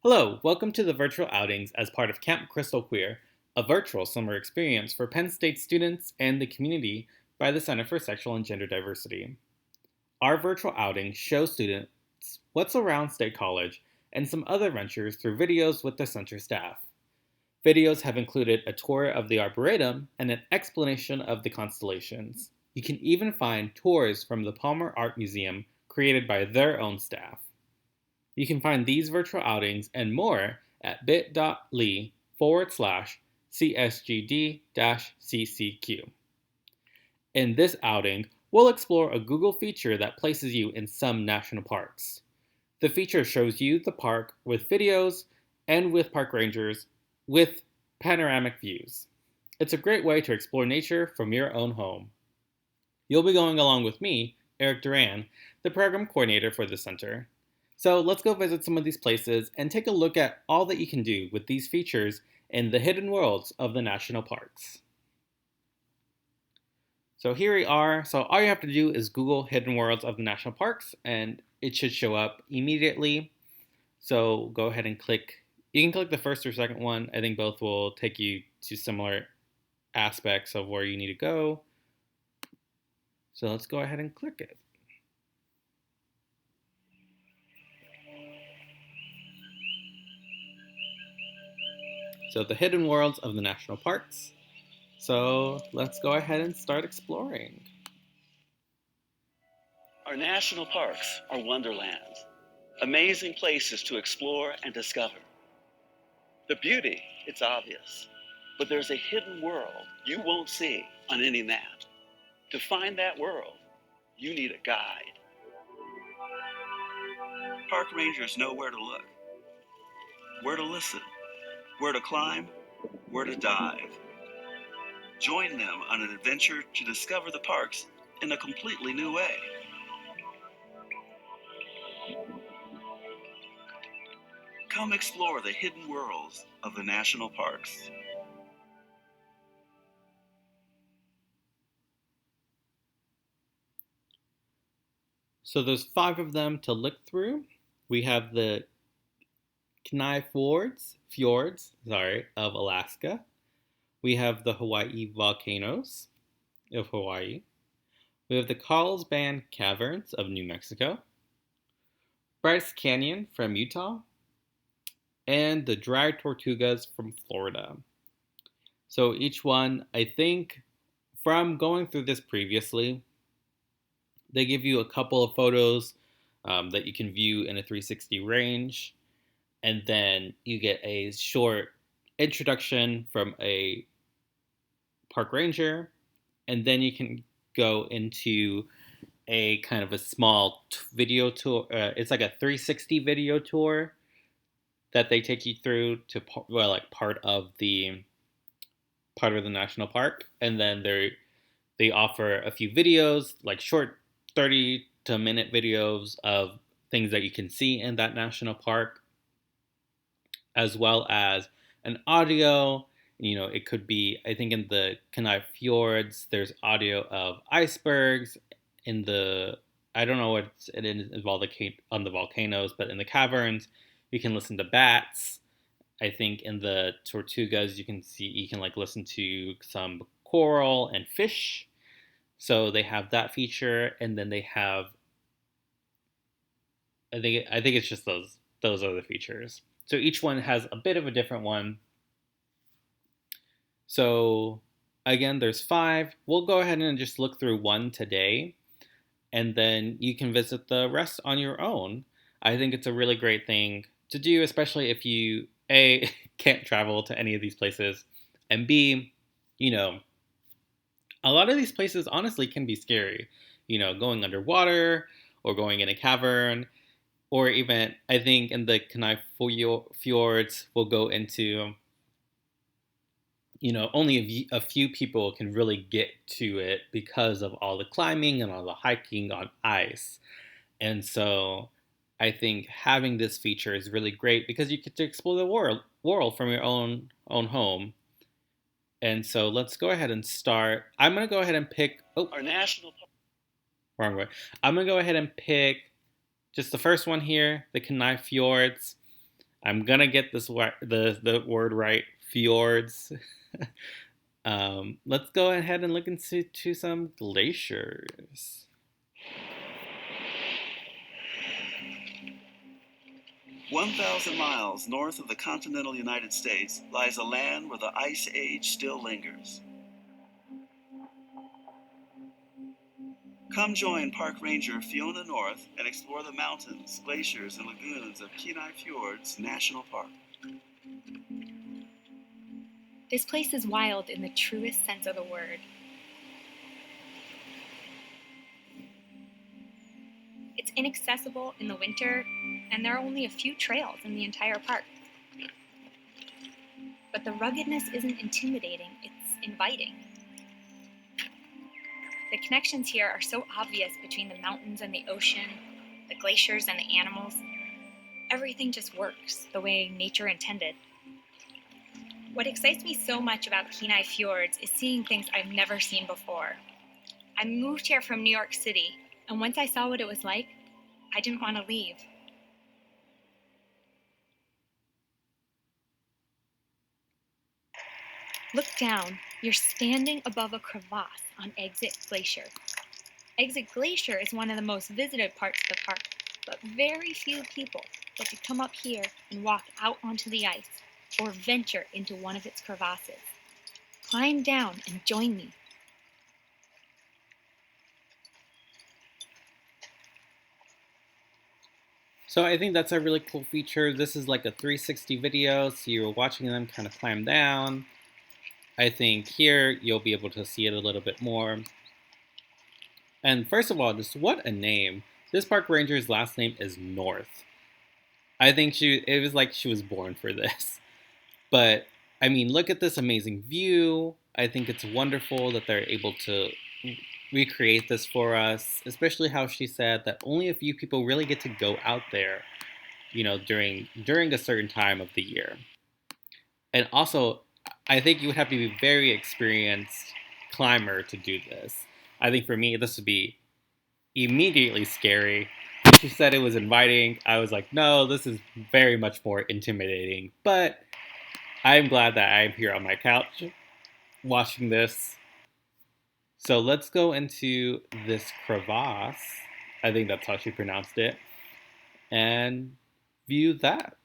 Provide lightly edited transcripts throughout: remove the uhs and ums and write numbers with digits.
Hello, welcome to the virtual outings as part of Camp Crystal Queer, a virtual summer experience for Penn State students and the community by the Center for Sexual and Gender Diversity. Our virtual outings show students what's around State College and some other ventures through videos with the center staff. Videos have included a tour of the Arboretum and an explanation of the constellations. You can even find tours from the Palmer Art Museum created by their own staff. You can find these virtual outings and more at bit.ly/CSGD-CCQ. In this outing, we'll explore a Google feature that places you in some national parks. The feature shows you the park with videos and with park rangers with panoramic views. It's a great way to explore nature from your own home. You'll be going along with me, Eric Duran, the program coordinator for the center. So let's go visit some of these places and take a look at all that you can do with these features in the hidden worlds of the national parks. So here we are. So all you have to do is Google Hidden Worlds of the National Parks and it should show up immediately. So go ahead and click. You can click the first or second one. I think both will take you to similar aspects of where you need to go. So let's go ahead and click it. So the hidden worlds of the national parks. So let's go ahead and start exploring. Our national parks are wonderlands, amazing places to explore and discover. The beauty, it's obvious, but there's a hidden world you won't see on any map. To find that world, you need a guide. Park rangers know where to look, where to listen, where to climb, where to dive. Join them on an adventure to discover the parks in a completely new way. Come explore the hidden worlds of the national parks. So there's 5 of them to look through. We have the Kenai Fjords of Alaska. We have the Hawaii Volcanoes of Hawaii. We have the Carlsbad Caverns of New Mexico. Bryce Canyon from Utah. And the Dry Tortugas from Florida. So each one, I think, from going through this previously, they give you a couple of photos that you can view in a 360 range. And then you get a short introduction from a park ranger. And then you can go into a kind of a small video tour. It's like a 360 video tour that they take you through to part of the national park. And then they offer a few videos, like short 30 to minute videos of things that you can see in that national park, as well as an audio. It could be, I think in the Kenai Fjords, there's audio of icebergs. I don't know what it is on the volcanoes, but in the caverns, you can listen to bats. I think in the Tortugas, you can listen to some coral and fish. So they have that feature, and then they have, I think it's just those are the features. So each one has a bit of a different one. So again, there's 5. We'll go ahead and just look through one today, and then you can visit the rest on your own. I think it's a really great thing to do, especially if you, A, can't travel to any of these places, and B, a lot of these places honestly can be scary. Going underwater or going in a cavern, or even, I think in the Kenai Fjords, we'll go into, only a few people can really get to it because of all the climbing and all the hiking on ice. And so I think having this feature is really great because you get to explore the world from your own home. And so let's go ahead and start. I'm going to go ahead and pick... Our national... Wrong way. I'm going to go ahead and pick just the first one here, the Kenai Fjords. I'm gonna get the word right, fjords. Let's go ahead and look into some glaciers. 1,000 miles north of the continental United States lies a land where the Ice Age still lingers. Come join Park Ranger Fiona North and explore the mountains, glaciers, and lagoons of Kenai Fjords National Park. This place is wild in the truest sense of the word. It's inaccessible in the winter, and there are only a few trails in the entire park. But the ruggedness isn't intimidating, it's inviting. The connections here are so obvious between the mountains and the ocean, the glaciers and the animals. Everything just works the way nature intended. What excites me so much about Kenai Fjords is seeing things I've never seen before. I moved here from New York City, and once I saw what it was like, I didn't want to leave. Look down. You're standing above a crevasse on Exit Glacier. Exit Glacier is one of the most visited parts of the park, but very few people get to come up here and walk out onto the ice or venture into one of its crevasses. Climb down and join me. So I think that's a really cool feature. This is like a 360 video, so you're watching them kind of climb down. I think here you'll be able to see it a little bit more. And first of all, just what a name. This park ranger's last name is North. I think it was like she was born for this. But, I mean, look at this amazing view. I think it's wonderful that they're able to recreate this for us, especially how she said that only a few people really get to go out there, during a certain time of the year. And also, I think you would have to be a very experienced climber to do this. I think for me, this would be immediately scary. When she said it was inviting, I was like, no, this is very much more intimidating. But I'm glad that I'm here on my couch watching this. So let's go into this crevasse. I think that's how she pronounced it. And view that.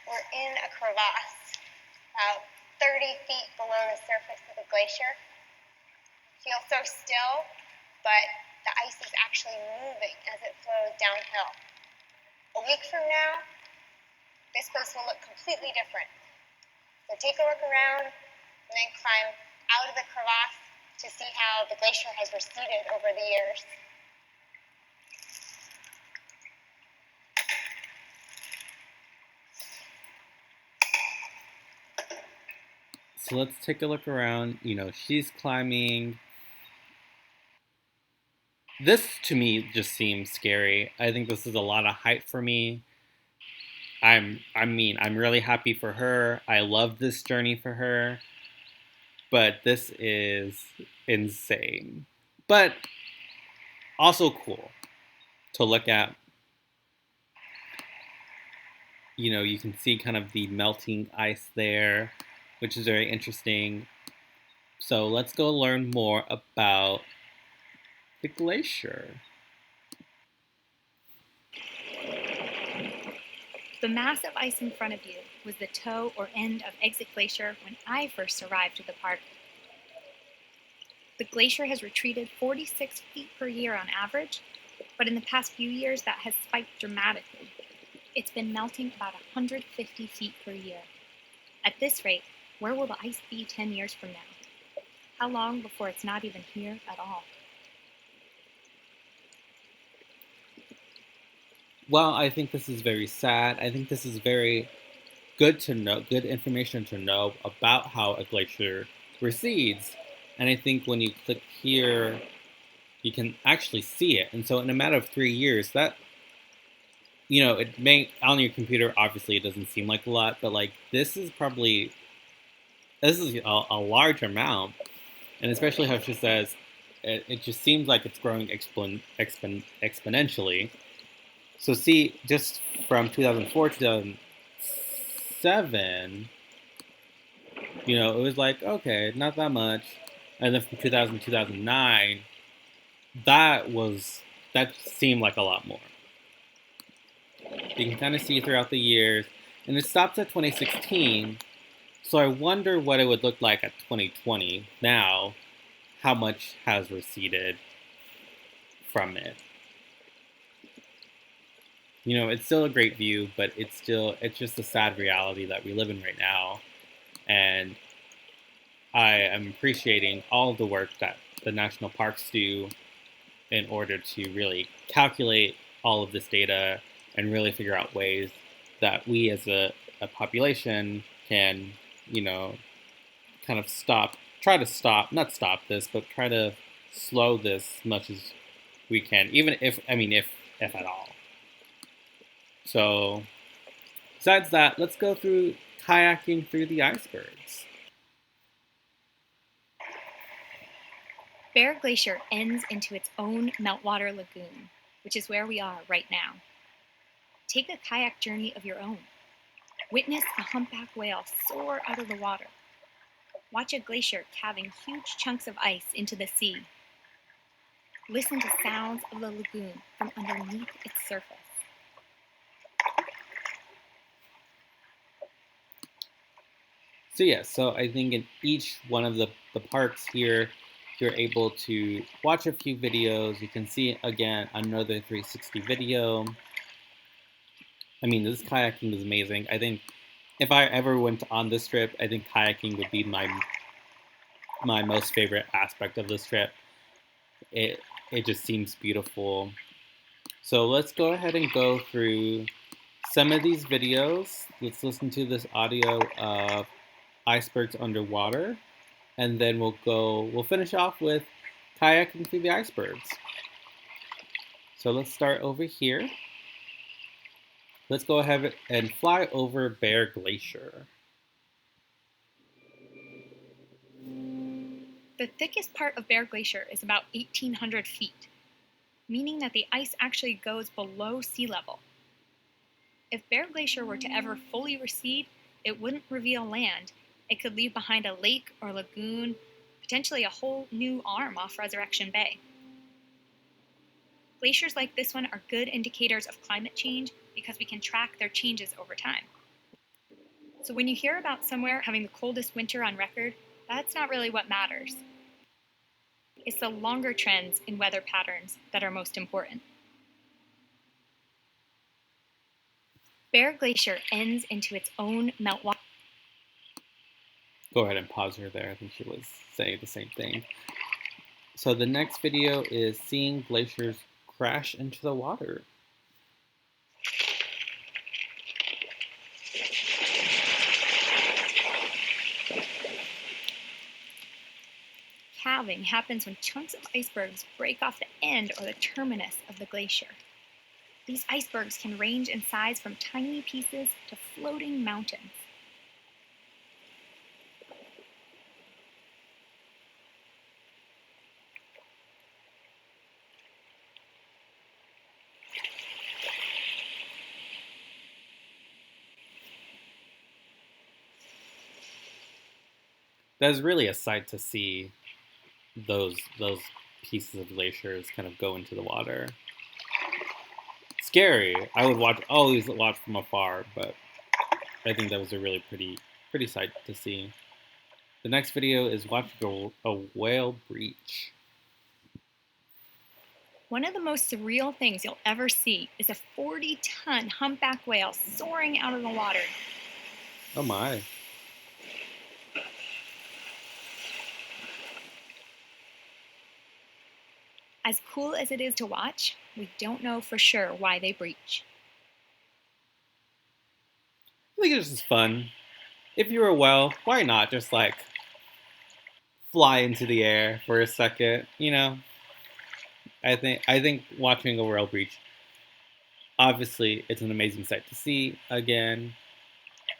We're in a crevasse, about 30 feet below the surface of the glacier. It feels so still, but the ice is actually moving as it flows downhill. A week from now, this place will look completely different. So take a look around and then climb out of the crevasse to see how the glacier has receded over the years. So let's take a look around. She's climbing. This, to me, just seems scary. I think this is a lot of height for me. I'm really happy for her. I love this journey for her. But this is insane. But also cool to look at. You can see kind of the melting ice there, which is very interesting. So let's go learn more about the glacier. The mass of ice in front of you was the toe or end of Exit Glacier when I first arrived at the park. The glacier has retreated 46 feet per year on average, but in the past few years that has spiked dramatically. It's been melting about 150 feet per year. At this rate, where will the ice be 10 years from now? How long before it's not even here at all? Well, I think this is very sad. I think this is very good to know, good information to know about how a glacier recedes. And I think when you click here, you can actually see it. And so in a matter of 3 years, that, it may, on your computer, obviously it doesn't seem like a lot, but like this is a large amount. And especially how she says it just seems like it's growing exponentially. So see, just from 2004 to 2007, it was like, okay, not that much. And then from 2000 to 2009, that seemed like a lot more. You can kind of see throughout the years, and it stops at 2016. So I wonder what it would look like at 2020 now, how much has receded from it. It's still a great view, but it's just a sad reality that we live in right now. And I am appreciating all of the work that the national parks do in order to really calculate all of this data and really figure out ways that we as a population can, kind of not stop this, but try to slow this as much as we can, even if at all. So, besides that, let's go through kayaking through the icebergs. Bear Glacier ends into its own meltwater lagoon, which is where we are right now. Take a kayak journey of your own. Witness a humpback whale soar out of the water. Watch a glacier calving huge chunks of ice into the sea. Listen to sounds of the lagoon from underneath its surface. So I think in each one of the parks here, you're able to watch a few videos. You can see, again, another 360 video. This kayaking is amazing. I think if I ever went on this trip, I think kayaking would be my most favorite aspect of this trip. It just seems beautiful. So let's go ahead and go through some of these videos. Let's listen to this audio of icebergs underwater, and then we'll finish off with kayaking through the icebergs. So let's start over here. Let's go ahead and fly over Bear Glacier. The thickest part of Bear Glacier is about 1,800 feet, meaning that the ice actually goes below sea level. If Bear Glacier were to ever fully recede, it wouldn't reveal land. It could leave behind a lake or lagoon, potentially a whole new arm off Resurrection Bay. Glaciers like this one are good indicators of climate change because we can track their changes over time. So when you hear about somewhere having the coldest winter on record, that's not really what matters. It's the longer trends in weather patterns that are most important. Bear Glacier ends into its own meltwater. Go ahead and pause her there. I think she was saying the same thing. So the next video is seeing glaciers crash into the water. Calving happens when chunks of icebergs break off the end or the terminus of the glacier. These icebergs can range in size from tiny pieces to floating mountains. That's really a sight to see those pieces of glaciers kind of go into the water. Scary. I would always watch from afar, but I think that was a really pretty sight to see. The next video is watching a whale breach. One of the most surreal things you'll ever see is a 40-ton humpback whale soaring out of the water. Oh my. As cool as it is to watch, we don't know for sure why they breach. I think it's just fun. If you're a whale, why not just fly into the air for a second? I think watching a whale breach, obviously, it's an amazing sight to see again.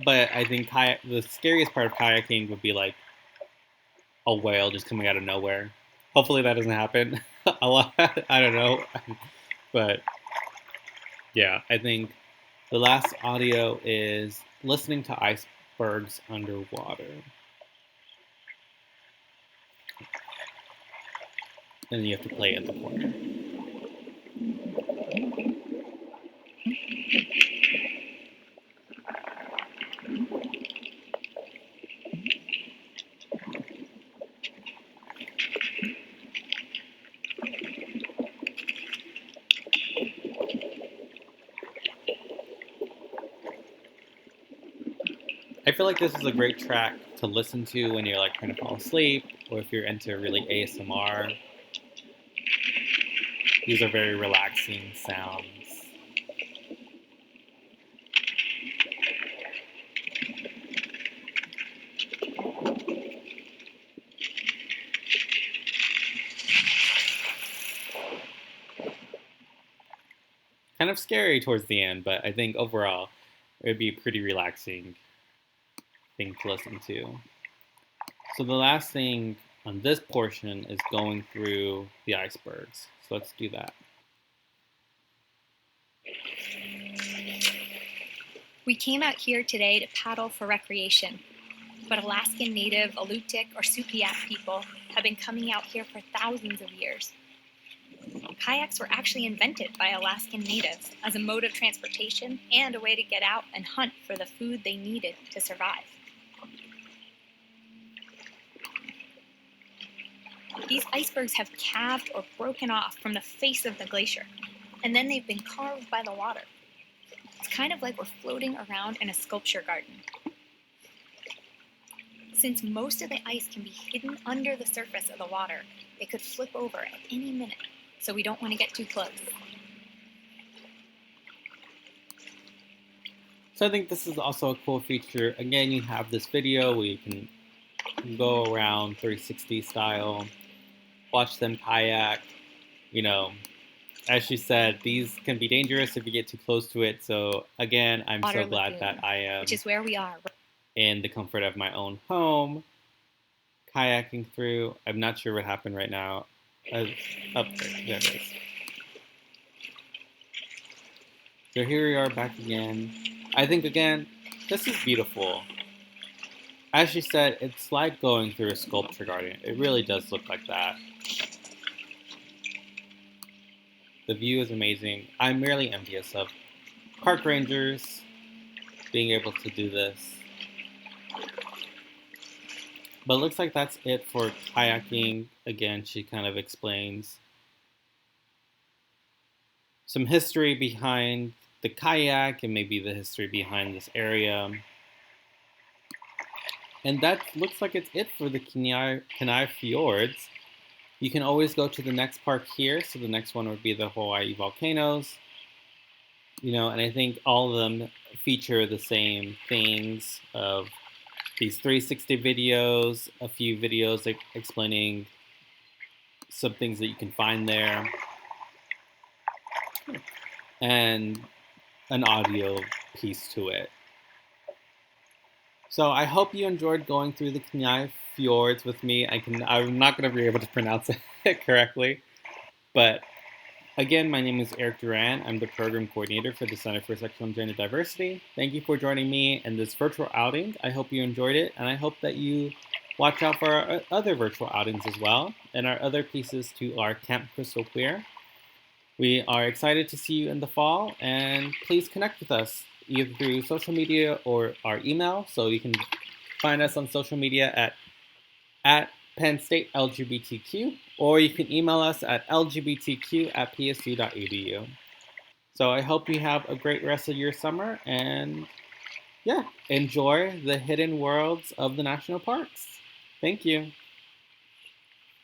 But I think the scariest part of kayaking would be a whale just coming out of nowhere. Hopefully that doesn't happen a lot. I don't know. But yeah, I think the last audio is listening to icebergs underwater. And you have to play at the corner. I feel like this is a great track to listen to when you're like trying to fall asleep, or if you're into really ASMR. These are very relaxing sounds. Kind of scary towards the end, but I think overall it would be a pretty relaxing thing to listen to. So the last thing on this portion is going through the icebergs. So let's do that. We came out here today to paddle for recreation, but Alaskan Native, Alutiiq, or Supiaq people have been coming out here for thousands of years. Kayaks were actually invented by Alaskan natives as a mode of transportation and a way to get out and hunt for the food they needed to survive. These icebergs have calved or broken off from the face of the glacier, and then they've been carved by the water. It's kind of like we're floating around in a sculpture garden. Since most of the ice can be hidden under the surface of the water, they could flip over at any minute, so we don't want to get too close. So I think this is also a cool feature. Again, you have this video where you can go around 360 style, watch them kayak. You know, as she said, these can be dangerous if you get too close to it. So again, I'm Otter so glad Lagoon, that I am which is where we are. in the comfort of my own home, kayaking through. I'm not sure what happened right now. Up there it is. So here we are back again. I think again, this is beautiful. As she said, it's like going through a sculpture garden. It really does look like that. The view is amazing. I'm really envious of park rangers being able to do this. But it looks like that's it for kayaking. Again, she kind of explains some history behind the kayak and maybe the history behind this area. And that looks like it's it for the Kenai Fjords. You can always go to the next park here. So the next one would be the Hawaii Volcanoes. You know, and I think all of them feature the same things of these 360 videos, a few videos explaining some things that you can find there, and an audio piece to it. So I hope you enjoyed going through the Kenai Fjords with me. I'm not going to be able to pronounce it correctly, but again, my name is Eric Duran. I'm the program coordinator for the Center for Sexual and Gender Diversity. Thank you for joining me in this virtual outing. I hope you enjoyed it, and I hope that you watch out for our other virtual outings as well, and our other pieces to our Camp Crystal Queer. We are excited to see you in the fall, and please connect with us either through social media or our email. So you can find us on social media at Penn State LGBTQ, or you can email us at lgbtq@psu.edu. So I hope you have a great rest of your summer, and yeah, enjoy the hidden worlds of the national parks. Thank you.